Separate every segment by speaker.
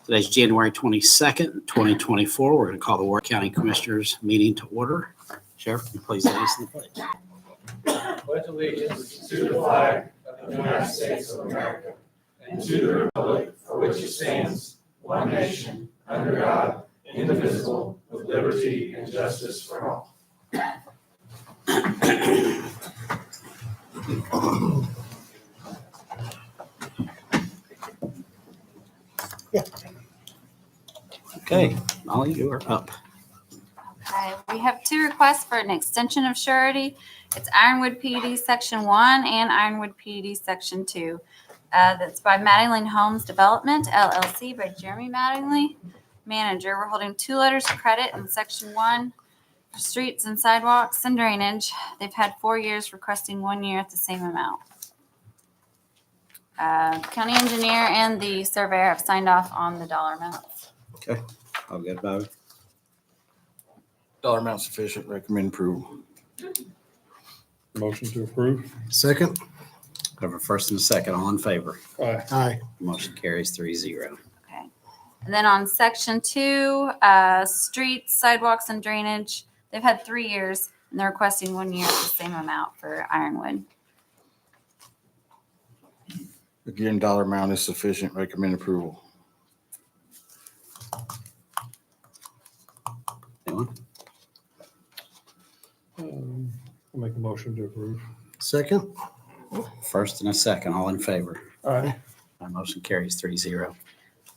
Speaker 1: Today's January 22nd, 2024. We're going to call the Warrick County Commissioners meeting to order. Sheriff, can you please lead us in the pledge?
Speaker 2: Pledge allegiance to the flag of the United States of America and to the republic for which it stands, one nation, under God, indivisible, with liberty and justice for all.
Speaker 1: Okay, Molly, you are up.
Speaker 3: Okay, we have two requests for an extension of surety. It's Ironwood PUD Section 1 and Ironwood PUD Section 2. That's by Mattingly Homes Development, LLC, by Jeremy Mattingly, manager. We're holding 2 letters of credit in Section 1 for streets and sidewalks and drainage. They've had 4 years, requesting 1 year at the same amount. County engineer and the surveyor have signed off on the dollar amounts.
Speaker 1: Okay, I'll get about it.
Speaker 4: Dollar amount sufficient, recommend approval.
Speaker 2: Motion to approve.
Speaker 5: Second.
Speaker 1: I have a first and a second. All in favor?
Speaker 2: Aye.
Speaker 5: Aye.
Speaker 1: Motion carries 3-0.
Speaker 3: Okay. And then on Section 2, streets, sidewalks, and drainage, they've had 3 years, and they're requesting 1 year at the same amount for Ironwood.
Speaker 4: Again, dollar amount is sufficient, recommend approval.
Speaker 1: Anyone?
Speaker 2: I'll make a motion to approve.
Speaker 5: Second.
Speaker 1: First and a second. All in favor?
Speaker 2: Aye.
Speaker 1: My motion carries 3-0.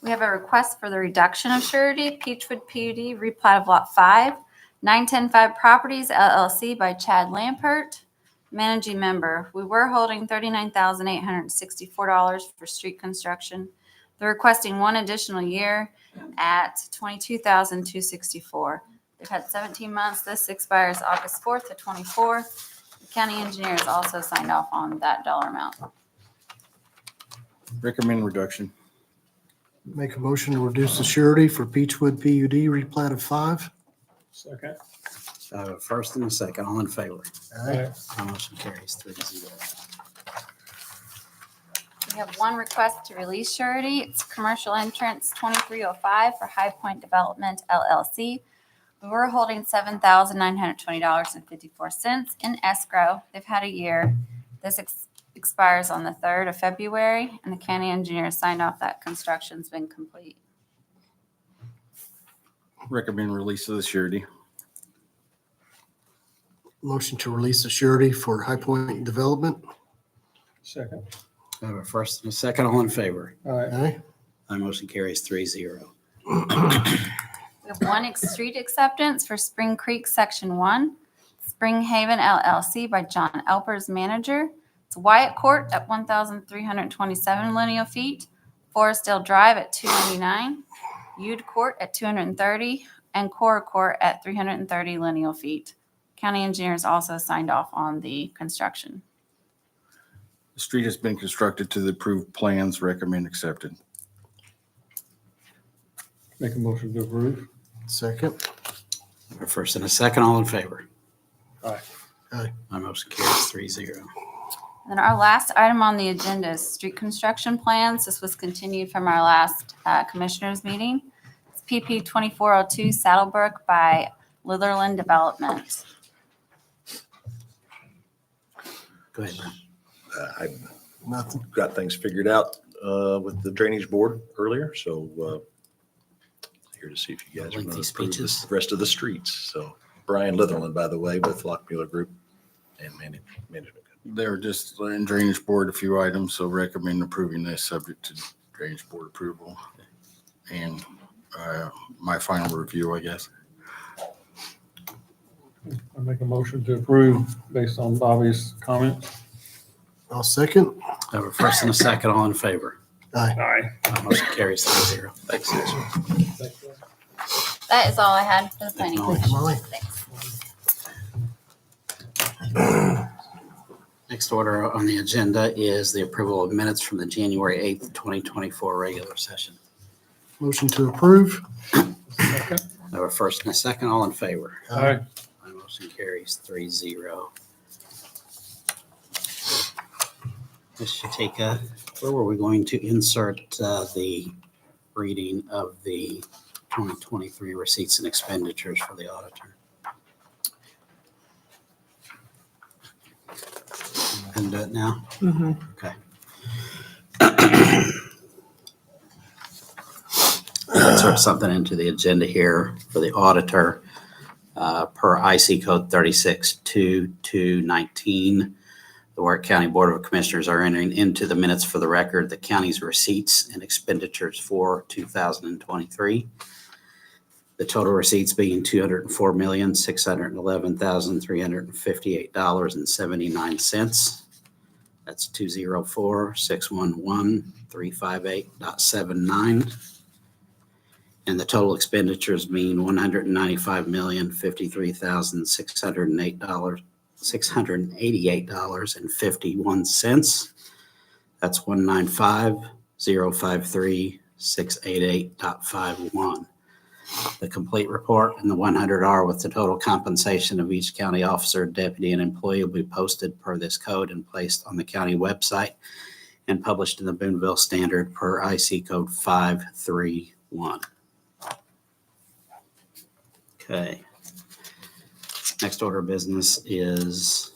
Speaker 3: We have a request for the reduction of surety, Peachwood PUD, replat of Lot 5, 9105 Properties, LLC, by Chad Lampert, managing member. We were holding $39,864 for street construction. They're requesting 1 additional year at $22,264. They've had 17 months. This expires August 4th to 24th. The county engineer has also signed off on that dollar amount.
Speaker 4: Recommend reduction.
Speaker 5: Make a motion to reduce the surety for Peachwood PUD replat of 5.
Speaker 2: Second.
Speaker 1: I have a first and a second. All in favor?
Speaker 5: Aye.
Speaker 1: My motion carries 3-0.
Speaker 3: We have 1 request to release surety. It's commercial entrance 2305 for High Point Development, LLC. We were holding $7,920.54 in escrow. They've had a year. This expires on the 3rd of February, and the county engineer signed off that construction's been complete.
Speaker 4: Recommend release of the surety.
Speaker 5: Motion to release the surety for High Point Development.
Speaker 2: Second.
Speaker 1: I have a first and a second. All in favor?
Speaker 2: Aye.
Speaker 5: Aye.
Speaker 1: My motion carries 3-0.
Speaker 3: We have 1 street acceptance for Spring Creek Section 1, Spring Haven LLC, by John Elpers, manager. It's Wyatt Court at 1,327 lineal feet, Forestdale Drive at 299, Ude Court at 230, and Cora Court at 330 lineal feet. County engineers also signed off on the construction.
Speaker 4: The street has been constructed to the approved plans, recommend accepted.
Speaker 2: Make a motion to approve.
Speaker 5: Second.
Speaker 1: A first and a second. All in favor?
Speaker 2: Aye.
Speaker 5: Aye.
Speaker 1: My motion carries 3-0.
Speaker 3: And then our last item on the agenda is street construction plans. This was continued from our last commissioners meeting. It's PP 2402 Saddlebrook by Litherland Development.
Speaker 1: Go ahead, Brent.
Speaker 6: I
Speaker 5: Nothing.
Speaker 6: got things figured out with the drainage board earlier, so here to see if you guys are going
Speaker 1: Lengthy
Speaker 6: to approve
Speaker 1: speeches.
Speaker 6: the rest of the streets. So Brian Litherland, by the way, with Lockmuller Group and Management.
Speaker 4: They're just in drainage board, a few items, so recommend approving this subject to drainage board approval. And my final review, I guess.
Speaker 2: I make a motion to approve based on Bobby's comments.
Speaker 5: I'll second.
Speaker 1: I have a first and a second. All in favor?
Speaker 5: Aye.
Speaker 2: Aye.
Speaker 1: My motion carries 3-0. Thanks.
Speaker 3: That is all I had for the planning
Speaker 1: Thank
Speaker 5: you,
Speaker 3: commission.
Speaker 5: Molly.
Speaker 3: Thanks.
Speaker 1: Next order on the agenda is the approval of minutes from the January 8th, 2024 regular session.
Speaker 5: Motion to approve.
Speaker 2: Second.
Speaker 1: I have a first and a second. All in favor?
Speaker 2: Aye.
Speaker 1: My motion carries 3-0. Ms. Shatika, where were we going to insert the reading of the 2023 receipts and expenditures for the auditor. Can do it now? Okay. Insert something into the agenda here for the auditor. Per IC code 362219, the Warrick County Board of Commissioners are entering into the minutes for the record the county's receipts and expenditures for 2023. The total receipts being $204,611,358.79. That's 204,611,358.79. And the total expenditures being $195,053,688.51. That's 195,053,688.51. The complete report and the 100R with the total compensation of each county officer, deputy, and employee will be posted per this code and placed on the county website and published in the Boonville Standard per IC code 531. Okay. Next order of business is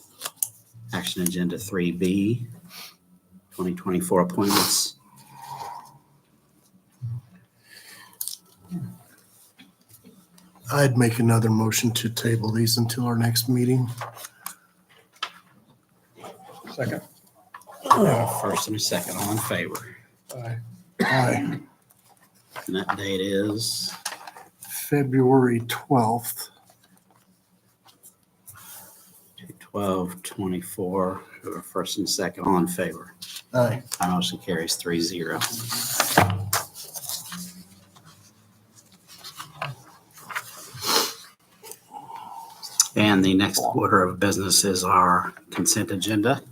Speaker 1: action agenda 3B, 2024 appointments.
Speaker 5: I'd make another motion to table these until our next meeting.
Speaker 2: Second.
Speaker 1: First and a second, all in favor.
Speaker 2: Aye.
Speaker 5: Aye.
Speaker 1: And that date is
Speaker 5: February 12th.
Speaker 1: 12/24. First and second, all in favor.
Speaker 5: Aye.
Speaker 1: My motion carries 3-0. And the next order of business is our consent agenda.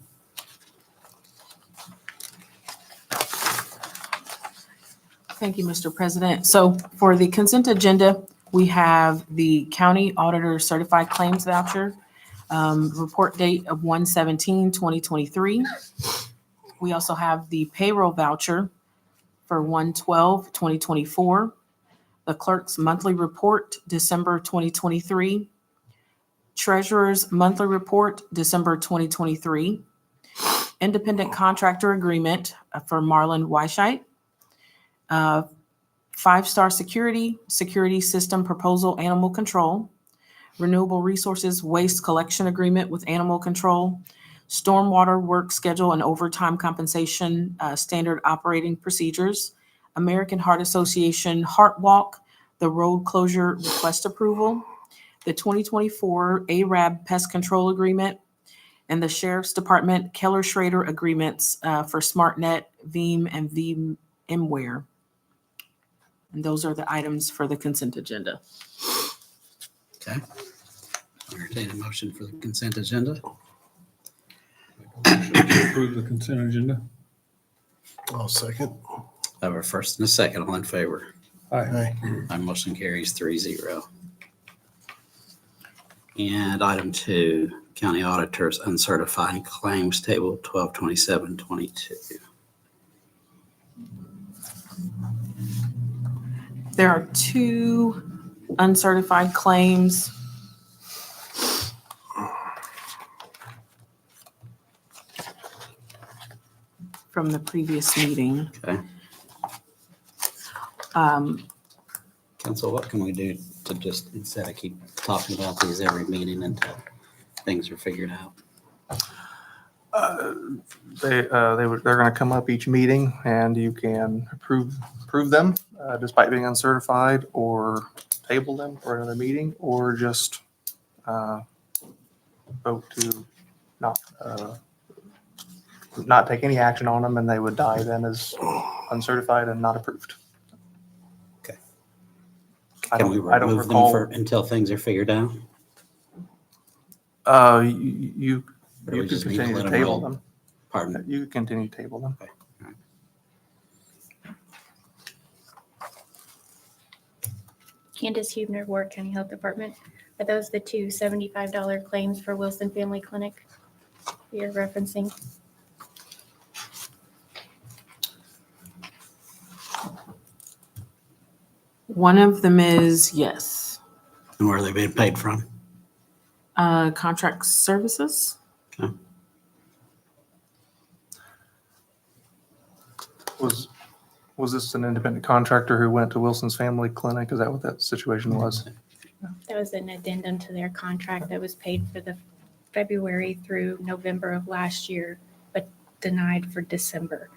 Speaker 7: Thank you, Mr. President. So for the consent agenda, we have the county auditor certified claims voucher, report date of 1/17/2023. We also have the payroll voucher for 1/12/2024, the clerk's monthly report, December 2023, treasurer's monthly report, December 2023, independent contractor agreement for Marlon Weishite, 5-Star Security System Proposal Animal Control, Renewable Resources Waste Collection Agreement with Animal Control, Stormwater Work Schedule and Overtime Compensation Standard Operating Procedures, American Heart Association Heart Walk, the road closure request approval, the 2024 ARAB Pest Control Agreement, and the Sheriff's Department Keller Schrader agreements for SmartNet, Veeam, and VMware. And those are the items for the consent agenda.
Speaker 1: Okay. Entertain a motion for the consent agenda.
Speaker 2: Approve the consent agenda.
Speaker 5: I'll second.
Speaker 1: I have a first and a second, all in favor.
Speaker 5: Aye.
Speaker 1: My motion carries 3-0. And item 2, county auditor's uncertified claims table 12/27/22.
Speaker 7: There are 2 uncertified claims. From the previous meeting.
Speaker 1: Okay. Council, what can we do to just, instead of keep talking about these every meeting until things are figured out?
Speaker 8: They're going to come up each meeting and you can approve them despite being uncertified, or table them for another meeting, or just vote to not take any action on them, and they would die then as uncertified and not approved.
Speaker 1: Okay.
Speaker 8: I
Speaker 1: Can we
Speaker 8: don't
Speaker 1: remove them
Speaker 8: recall.
Speaker 1: until things are figured out?
Speaker 8: You
Speaker 1: Or do we
Speaker 8: can
Speaker 1: just need to
Speaker 8: continue
Speaker 1: let
Speaker 8: to
Speaker 1: them
Speaker 8: table
Speaker 1: roll?
Speaker 8: them.
Speaker 1: Pardon?
Speaker 8: You can continue to table them.
Speaker 9: Candace Hubner, Warrick County Health Department. Are those the 2 $75 claims for Wilson Family Clinic you're referencing?
Speaker 7: One of them is, yes,
Speaker 1: And where are they being paid from?
Speaker 7: contract services.
Speaker 8: Was this an independent contractor who went to Wilson's Family Clinic? Is that what that situation was?
Speaker 9: That was an addendum to their contract that was paid for the February through November of last year, but denied for December.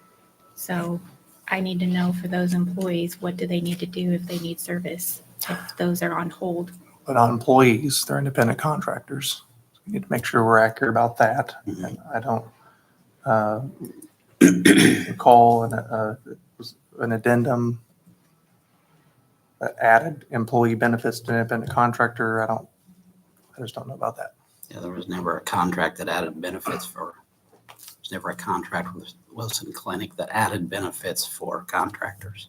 Speaker 9: So I need to know for those employees, what do they need to do if they need service, if those are on hold?
Speaker 8: But on employees, they're independent contractors. We need to make sure we're accurate about that. And I don't recall an addendum that added employee benefits to an independent contractor. I just don't know about that.
Speaker 1: Yeah, there was never a contract that added benefits for, there's never a contract with Wilson Clinic that added benefits for contractors.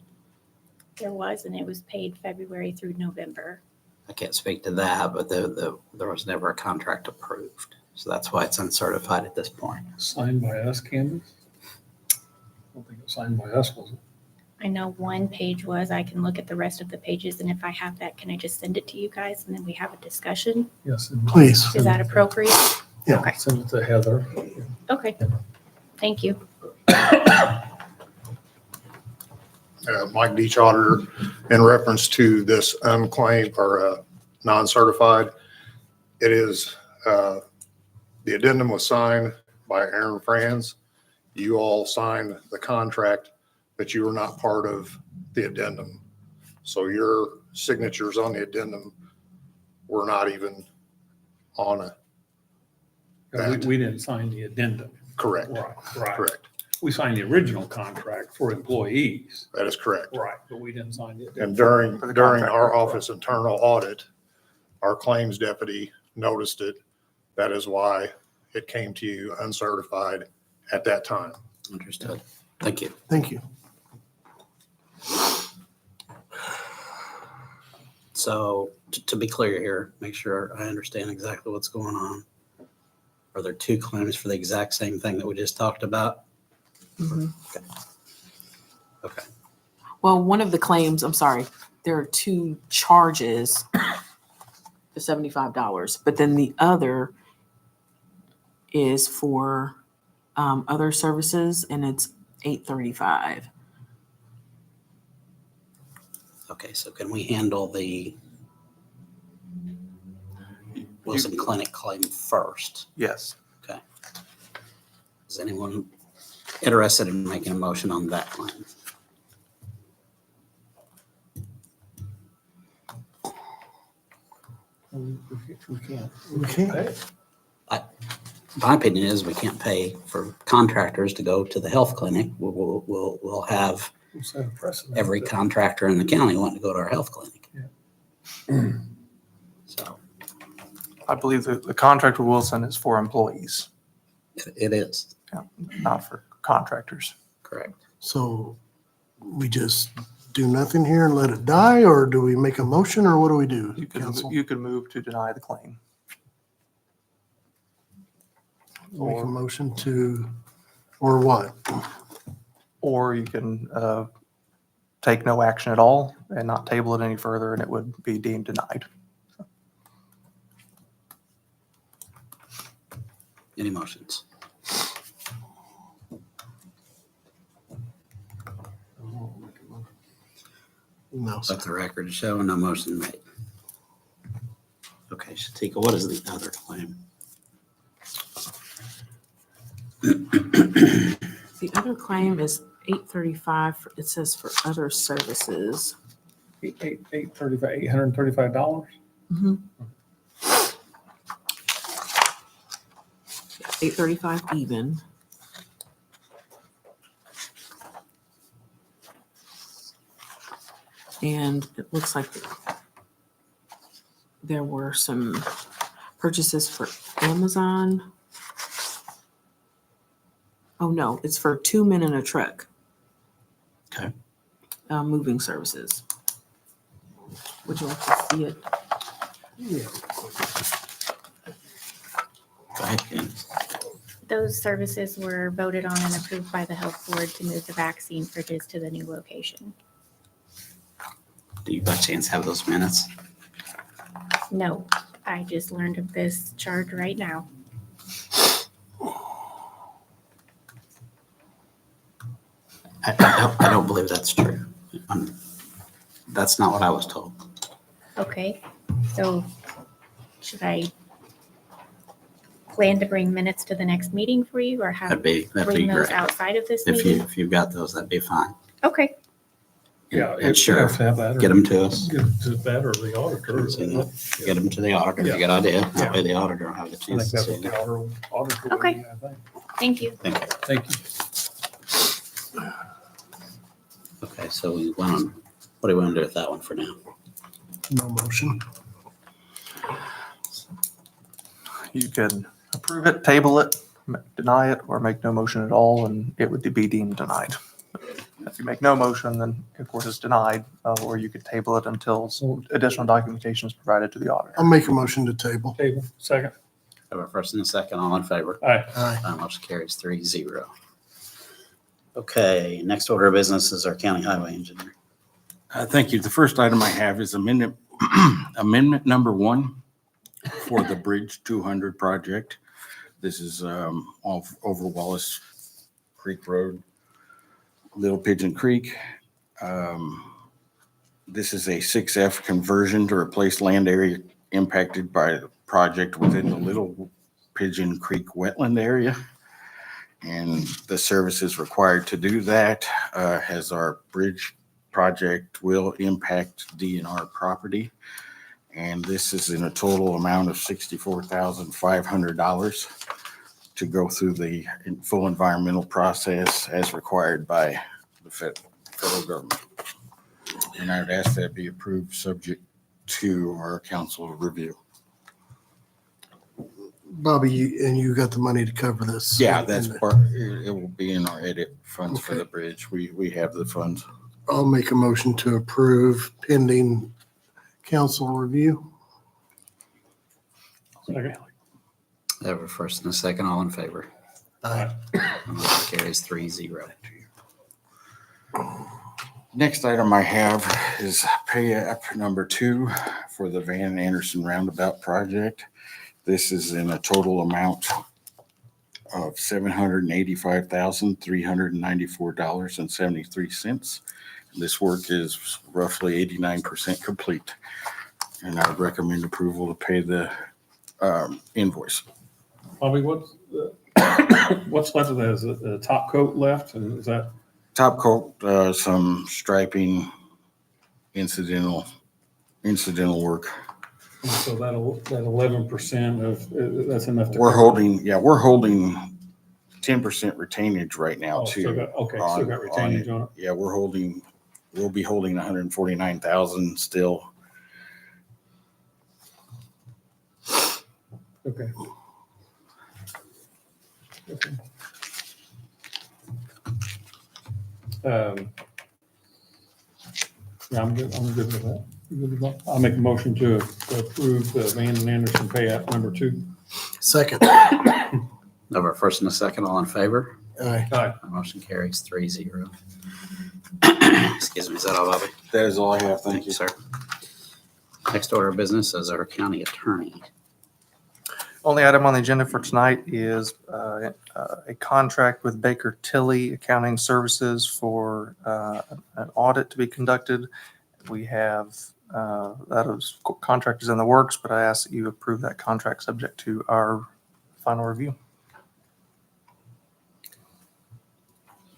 Speaker 9: There was, and it was paid February through November.
Speaker 1: I can't speak to that, but there was never a contract approved. So that's why it's uncertified at this point.
Speaker 2: Signed by us, Candace? I don't think it was signed by us, was it?
Speaker 9: I know one page was, I can look at the rest of the pages, and if I have that, can I just send it to you guys and then we have a discussion?
Speaker 2: Yes.
Speaker 5: Please.
Speaker 9: Is that appropriate?
Speaker 5: Yeah.
Speaker 9: Okay,
Speaker 2: Send it to Heather.
Speaker 9: okay. Thank you.
Speaker 10: Mike Deach, Auditor, in reference to this unclaimed or non-certified. It is, the addendum was signed by Aaron Franz. You all signed the contract, but you were not part of the addendum. So your signatures on the addendum were not even on it.
Speaker 2: We didn't sign the addendum.
Speaker 10: Correct,
Speaker 2: Right.
Speaker 10: correct.
Speaker 2: We signed the original contract for employees.
Speaker 10: That is correct.
Speaker 2: Right, but we didn't sign the addendum.
Speaker 10: And during
Speaker 8: For the
Speaker 10: our
Speaker 8: contractor.
Speaker 10: office internal audit, our claims deputy noticed it. That is why it came to you uncertified at that time.
Speaker 1: Understood. Thank you.
Speaker 5: Thank you.
Speaker 1: So to be clear here, make sure I understand exactly what's going on. Are there two claims for the exact same thing that we just talked about? Okay.
Speaker 7: Well, one of the claims, I'm sorry, there are two charges, the $75, but then the other is for other services, and it's $835.
Speaker 1: Okay, so can we handle the Wilson Clinic claim first?
Speaker 8: Yes.
Speaker 1: Is anyone interested in making a motion on that claim?
Speaker 2: We can't.
Speaker 5: Okay.
Speaker 1: My opinion is we can't pay for contractors to go to the health clinic. We'll have
Speaker 2: We'll set a precedent.
Speaker 1: every contractor in the county wanting to go to our health clinic. So
Speaker 8: I believe the contract with Wilson is for employees,
Speaker 1: it is,
Speaker 8: not for contractors.
Speaker 1: correct.
Speaker 5: So we just do nothing here and let it die, or do we make a motion, or what do we do, council?
Speaker 8: You could move to deny the claim.
Speaker 5: Make a motion to, or what?
Speaker 8: Or you can take no action at all and not table it any further, and it would be deemed denied.
Speaker 1: Any motions?
Speaker 5: No, sir.
Speaker 1: Let the record show no motion made. Okay, Shatika, what is the other claim?
Speaker 7: The other claim is $835. It says for other services.
Speaker 2: $835.
Speaker 7: $835 even. And it looks like there were some purchases for Amazon. Oh, no, it's for 2 men in a truck.
Speaker 1: Okay.
Speaker 7: Moving services. Would you like to see it?
Speaker 1: Go ahead, Candace.
Speaker 9: Those services were voted on and approved by the health board to move the vaccine fridges to the new location.
Speaker 1: Do you by chance have those minutes?
Speaker 9: No, I just learned of this charge right now.
Speaker 1: I don't believe that's true. That's not what I was told.
Speaker 9: Okay, so should I plan to bring minutes to the next meeting for you or have,
Speaker 1: That'd be
Speaker 9: bring those
Speaker 1: great.
Speaker 9: outside of this
Speaker 1: If
Speaker 9: meeting?
Speaker 1: if you've got those, that'd be fine.
Speaker 9: Okay,
Speaker 2: Yeah,
Speaker 1: And sure,
Speaker 2: have that.
Speaker 1: get them to us.
Speaker 2: Get it to that or the auditor.
Speaker 1: Get them to the auditor. It's a good idea. That way the auditor will have the
Speaker 2: I think
Speaker 1: chance to
Speaker 2: that's
Speaker 1: see
Speaker 2: what the
Speaker 1: them.
Speaker 2: auditor would
Speaker 9: Okay.
Speaker 2: be, I think.
Speaker 9: thank you.
Speaker 1: Thank you.
Speaker 2: Thank you.
Speaker 1: Okay, so what do we want to do with that one for now?
Speaker 5: No motion.
Speaker 8: You can approve it, table it, deny it, or make no motion at all, and it would be deemed denied. If you make no motion, then of course it's denied, or you could table it until additional documentation is provided to the auditor.
Speaker 5: I'll make a motion to table.
Speaker 2: Table, second.
Speaker 1: Have a first and a second, all in favor?
Speaker 2: Aye.
Speaker 5: Aye.
Speaker 1: Motion carries 3-0. Okay, next order of business is our county highway engineer.
Speaker 4: Thank you. The first item I have is amendment number 1 for the Bridge 200 project. This is over Wallace Creek Road, Little Pigeon Creek. This is a 6F conversion to replace land area impacted by the project within the Little Pigeon Creek wetland area. And the services required to do that, as our bridge project will impact DNR property. And this is in a total amount of $64,500 to go through the full environmental process as required by the federal government. And I would ask that be approved subject to our council review.
Speaker 5: Bobby, you got the money to cover this?
Speaker 4: Yeah, that's part, it will be in our edit funds for the bridge. We have the funds.
Speaker 5: I'll make a motion to approve pending council review.
Speaker 2: Second.
Speaker 1: Have a first and a second, all in favor?
Speaker 5: Aye.
Speaker 1: Motion carries 3-0.
Speaker 4: Next item I have is pay app number 2 for the Van Anderson Roundabout project. This is in a total amount of $785,394.73. This work is roughly 89% complete. And I would recommend approval to pay the invoice.
Speaker 2: Bobby, what's left of that? Is it the top coat left? And is that,
Speaker 4: Top coat, some striping, incidental work.
Speaker 2: so that 11% of, that's enough to?
Speaker 4: We're
Speaker 2: cover?
Speaker 4: holding 10% retainage right now
Speaker 2: Oh,
Speaker 4: too.
Speaker 2: still got retainage on it.
Speaker 4: Yeah, we'll be holding 149,000 still.
Speaker 2: Okay. Okay. Yeah, I'm good with that. You good with that? I'll make a motion to approve the Van and Anderson pay app number 2.
Speaker 5: Second.
Speaker 1: Have a first and a second, all in favor?
Speaker 5: Aye.
Speaker 2: Aye.
Speaker 1: Motion carries 3-0. Excuse me, is that all, Bobby?
Speaker 4: That is all I have. Thank you.
Speaker 1: Sir. Next order of business is our county attorney.
Speaker 8: Only item on the agenda for tonight is a contract with Baker Tilly Accounting Services for an audit to be conducted. We have, contract is in the works, but I ask that you approve that contract subject to our final review.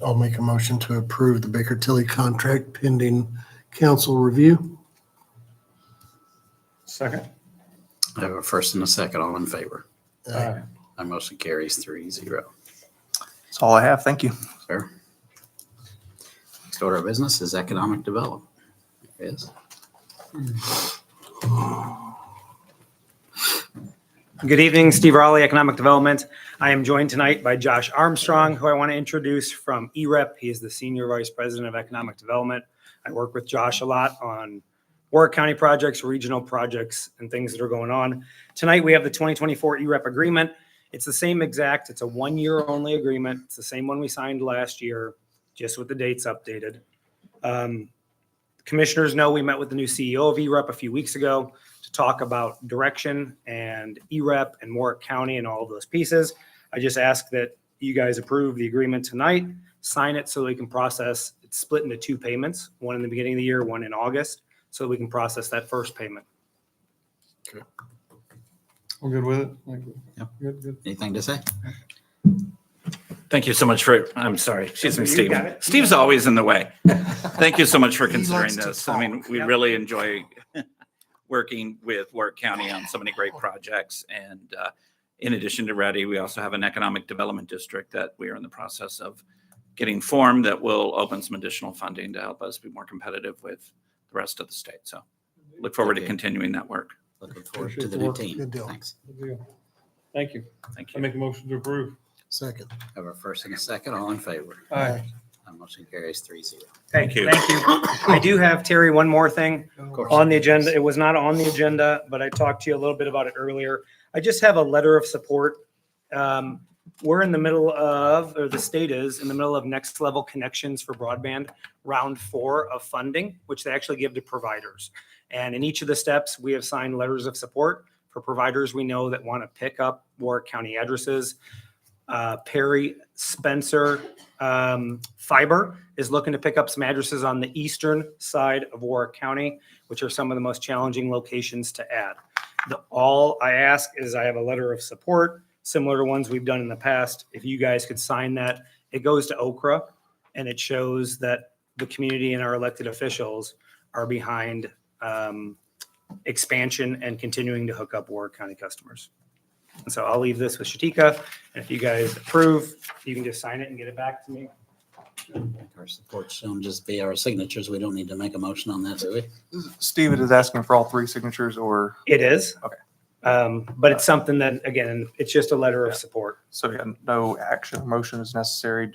Speaker 5: I'll make a motion to approve the Baker Tilly contract pending council review.
Speaker 2: Second.
Speaker 1: I have a first and a second, all in favor.
Speaker 2: Aye.
Speaker 1: My motion carries 3-0.
Speaker 8: That's all I have. Thank you.
Speaker 1: Sir. Next order of business is economic development. There it is.
Speaker 11: Good evening, Steve Raleigh, Economic Development. I am joined tonight by Josh Armstrong, who I want to introduce from EREP. He is the Senior Vice President of Economic Development. I work with Josh a lot on Warrick County projects, regional projects, and things that are going on. Tonight, we have the 2024 EREP agreement. It's the same exact. It's a one-year only agreement. It's the same one we signed last year, just with the dates updated. commissioners know, we met with the new CEO of EREP a few weeks ago to talk about direction and EREP and Warrick County and all of those pieces. I just ask that you guys approve the agreement tonight, sign it so we can process. It's split into 2 payments, one in the beginning of the year, one in August, so we can process that first payment.
Speaker 2: We're good with it? Thank you.
Speaker 1: Yep.
Speaker 2: Good.
Speaker 1: Anything to say?
Speaker 12: Thank you so much for, I'm sorry, excuse me,
Speaker 11: You
Speaker 12: Steve.
Speaker 11: got it.
Speaker 12: Steve's always in the way. Thank you so much for
Speaker 5: He
Speaker 12: considering
Speaker 5: likes to
Speaker 12: this. I mean,
Speaker 5: talk.
Speaker 12: we
Speaker 11: Yep.
Speaker 12: really enjoy working with Warrick County on so many great projects. And in addition to Ready, we also have an economic development district that we are in the process of getting formed that will open some additional funding to help us be more competitive with the rest of the state. So look forward to
Speaker 1: Okay.
Speaker 12: continuing that work.
Speaker 1: Looking forward to
Speaker 2: Appreciate
Speaker 1: the
Speaker 2: the
Speaker 1: new
Speaker 2: work.
Speaker 1: team.
Speaker 5: Good deal.
Speaker 1: Thanks.
Speaker 2: Good deal. Thank you.
Speaker 12: Thank
Speaker 2: I
Speaker 12: you.
Speaker 2: make a motion to approve.
Speaker 5: Second.
Speaker 1: Have a first and a second. All in favor?
Speaker 2: Aye.
Speaker 1: Motion carries 3-0.
Speaker 12: Thank you.
Speaker 11: Thank you. I do have, Terry, one more thing
Speaker 1: Of course.
Speaker 11: on the agenda. It was not on the agenda, but I talked to you a little bit about it earlier. I just have a letter of support. We're in the middle of, or the state is in the middle of next level connections for broadband, round 4 of funding, which they actually give to providers. And in each of the steps, we have signed letters of support for providers we know that want to pick up Warrick County addresses. Perry Spencer Fiber is looking to pick up some addresses on the eastern side of Warrick County, which are some of the most challenging locations to add. All I ask is I have a letter of support, similar to ones we've done in the past. If you guys could sign that, it goes to Okra, and it shows that the community and our elected officials are behind expansion and continuing to hook up Warrick County customers. And so I'll leave this with Shatika, and if you guys approve, you can just sign it and get it back to me.
Speaker 1: Our support should just be our signatures. We don't need to make a motion on that, do we?
Speaker 8: Steve is asking for all 3 signatures, or,
Speaker 11: It is.
Speaker 8: Okay.
Speaker 11: But it's something that, again, it's just a letter of support.
Speaker 8: so yeah, no action or motion is necessary.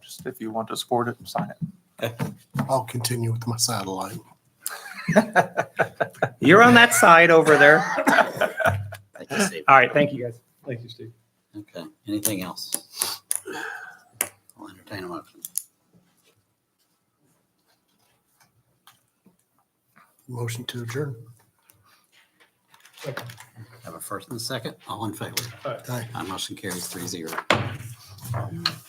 Speaker 8: Just if you want to support it, sign it.
Speaker 5: I'll continue with my satellite.
Speaker 11: You're on that side over there.
Speaker 1: Thank you, Steve.
Speaker 11: All right, thank you, guys.
Speaker 2: Thank you, Steve.
Speaker 1: Okay, anything else? I'll entertain a motion.
Speaker 5: Motion to adjourn.
Speaker 1: Have a first and a second. All in favor?
Speaker 5: Aye.
Speaker 1: My motion carries 3-0.